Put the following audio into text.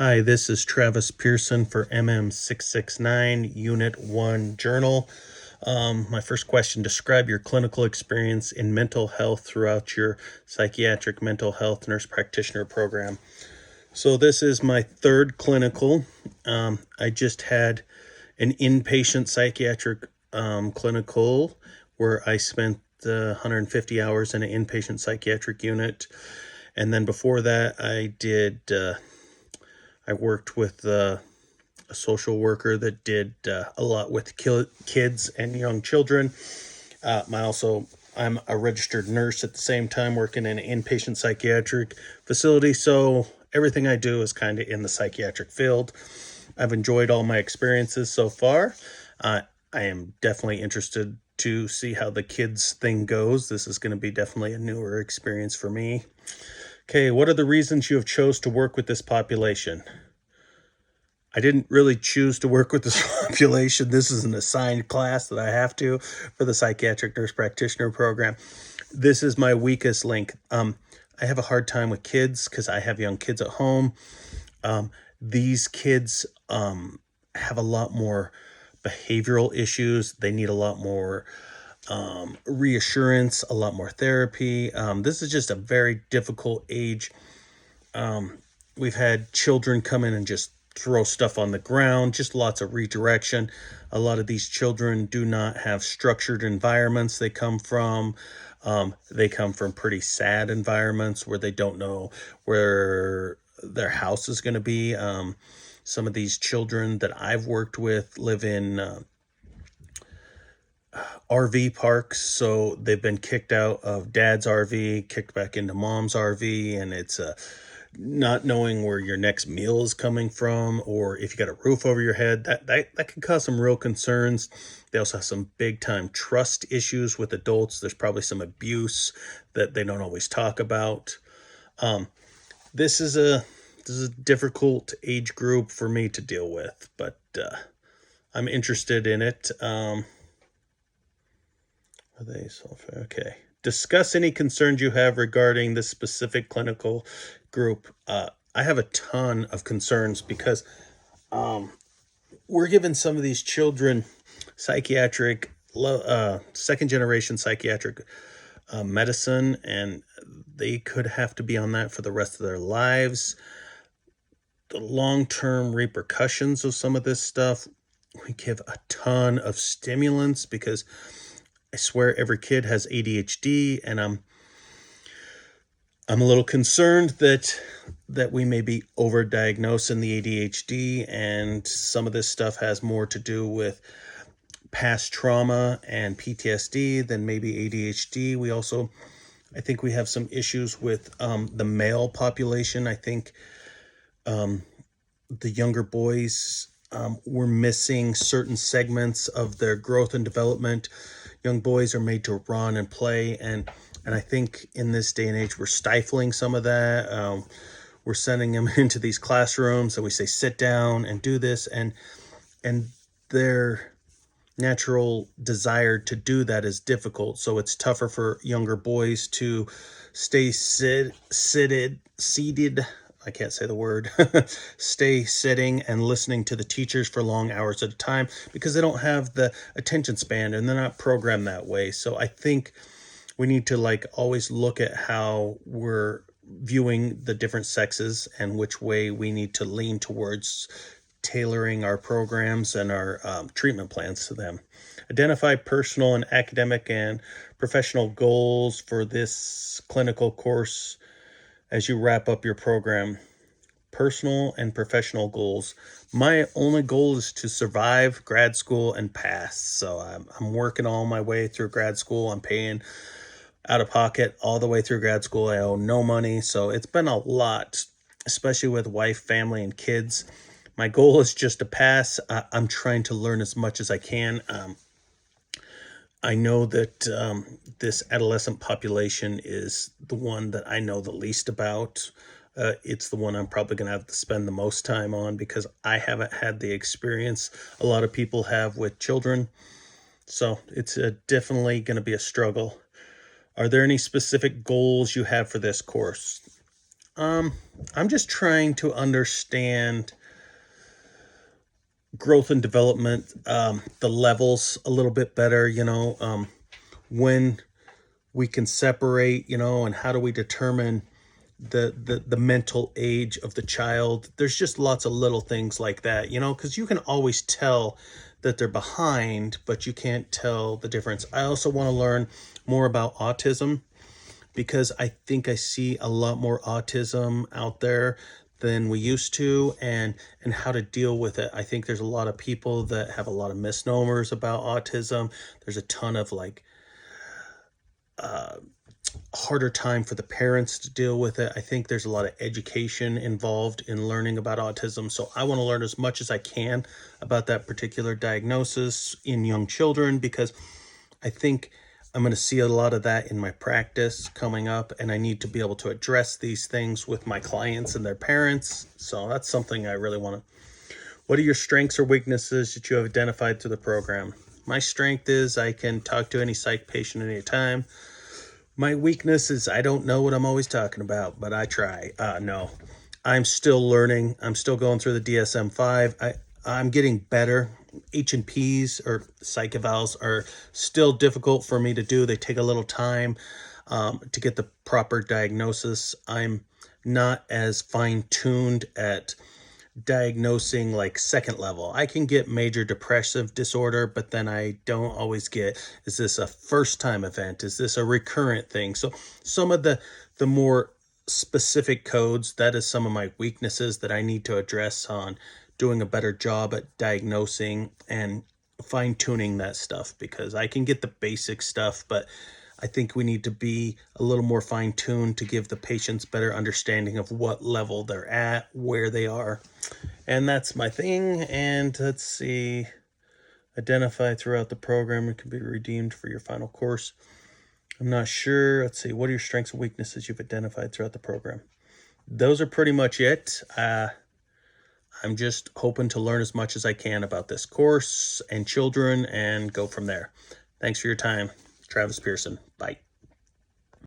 Hi, this is Travis Pearson for MM669 Unit 1 Journal. My first question, describe your clinical experience in mental health throughout your psychiatric mental health nurse practitioner program. So this is my third clinical. I just had an inpatient psychiatric clinical where I spent 150 hours in an inpatient psychiatric unit. And then before that, I worked with a social worker that did a lot with kids and young children. I'm a registered nurse at the same time, working in an inpatient psychiatric facility. So everything I do is kind of in the psychiatric field. I've enjoyed all my experiences so far. I am definitely interested to see how the kids thing goes. This is going to be definitely a newer experience for me. Okay, what are the reasons you have chose to work with this population? I didn't really choose to work with this population. This is an assigned class that I have to for the psychiatric nurse practitioner program. This is my weakest link. I have a hard time with kids because I have young kids at home. These kids have a lot more behavioral issues. They need a lot more reassurance, a lot more therapy. This is just a very difficult age. We've had children come in and just throw stuff on the ground, just lots of redirection. A lot of these children do not have structured environments they come from. They come from pretty sad environments where they don't know where their house is going to be. Some of these children that I've worked with live in RV parks, so they've been kicked out of dad's RV, kicked back into mom's RV, and it's not knowing where your next meal is coming from, or if you got a roof over your head. That can cause some real concerns. They also have some big time trust issues with adults. There's probably some abuse that they don't always talk about. This is a difficult age group for me to deal with, but I'm interested in it. Okay. Discuss any concerns you have regarding this specific clinical group. I have a ton of concerns because we're giving some of these children psychiatric, second generation psychiatric medicine, and they could have to be on that for the rest of their lives. The long-term repercussions of some of this stuff, we give a ton of stimulants because I swear every kid has ADHD, and I'm a little concerned that we may be overdiagnosing the ADHD, and some of this stuff has more to do with past trauma and PTSD than maybe ADHD. I think we have some issues with the male population. I think the younger boys, we're missing certain segments of their growth and development. Young boys are made to run and play, and I think in this day and age we're stifling some of that. We're sending them into these classrooms and we say sit down and do this, and their natural desire to do that is difficult. So it's tougher for younger boys to stay seated. I can't say the word, stay sitting and listening to the teachers for long hours at a time because they don't have the attention span and they're not programmed that way. So I think we need to always look at how we're viewing the different sexes and which way we need to lean towards tailoring our programs and our treatment plans to them. Identify personal and academic and professional goals for this clinical course as you wrap up your program. Personal and professional goals. My only goal is to survive grad school and pass. So I'm working all my way through grad school. I'm paying out of pocket all the way through grad school. I owe no money. So it's been a lot, especially with wife, family, and kids. My goal is just to pass. I'm trying to learn as much as I can. I know that this adolescent population is the one that I know the least about. It's the one I'm probably going to have to spend the most time on because I haven't had the experience a lot of people have with children. So it's definitely going to be a struggle. Are there any specific goals you have for this course? I'm just trying to understand growth and development, the levels a little bit better, when we can separate, and how do we determine the mental age of the child. There's just lots of little things like that, because you can always tell that they're behind, but you can't tell the difference. I also want to learn more about autism because I think I see a lot more autism out there than we used to, and how to deal with it. I think there's a lot of people that have a lot of misnomers about autism. There's a ton of like harder time for the parents to deal with it. I think there's a lot of education involved in learning about autism. So I want to learn as much as I can about that particular diagnosis in young children, because I think I'm going to see a lot of that in my practice coming up, and I need to be able to address these things with my clients and their parents. So that's something I really want to. What are your strengths or weaknesses that you have identified through the program? My strength is I can talk to any psych patient at any time. My weakness is I don't know what I'm always talking about, but I try. No, I'm still learning. I'm still going through the DSM-5. I'm getting better. H&Ps or psych evals are still difficult for me to do. They take a little time to get the proper diagnosis. I'm not as fine-tuned at diagnosing like second level. I can get major depressive disorder, but then I don't always get, is this a first time event? Is this a recurrent thing? So some of the more specific codes, that is some of my weaknesses that I need to address on doing a better job at diagnosing and fine tuning that stuff, because I can get the basic stuff, but I think we need to be a little more fine tuned to give the patients better understanding of what level they're at, where they are. And that's my thing. And let's see, identify throughout the program. It can be redeemed for your final course. I'm not sure. Let's see, what are your strengths and weaknesses you've identified throughout the program? Those are pretty much it. I'm just hoping to learn as much as I can about this course and children and go from there. Thanks for your time. Travis Pearson. Bye.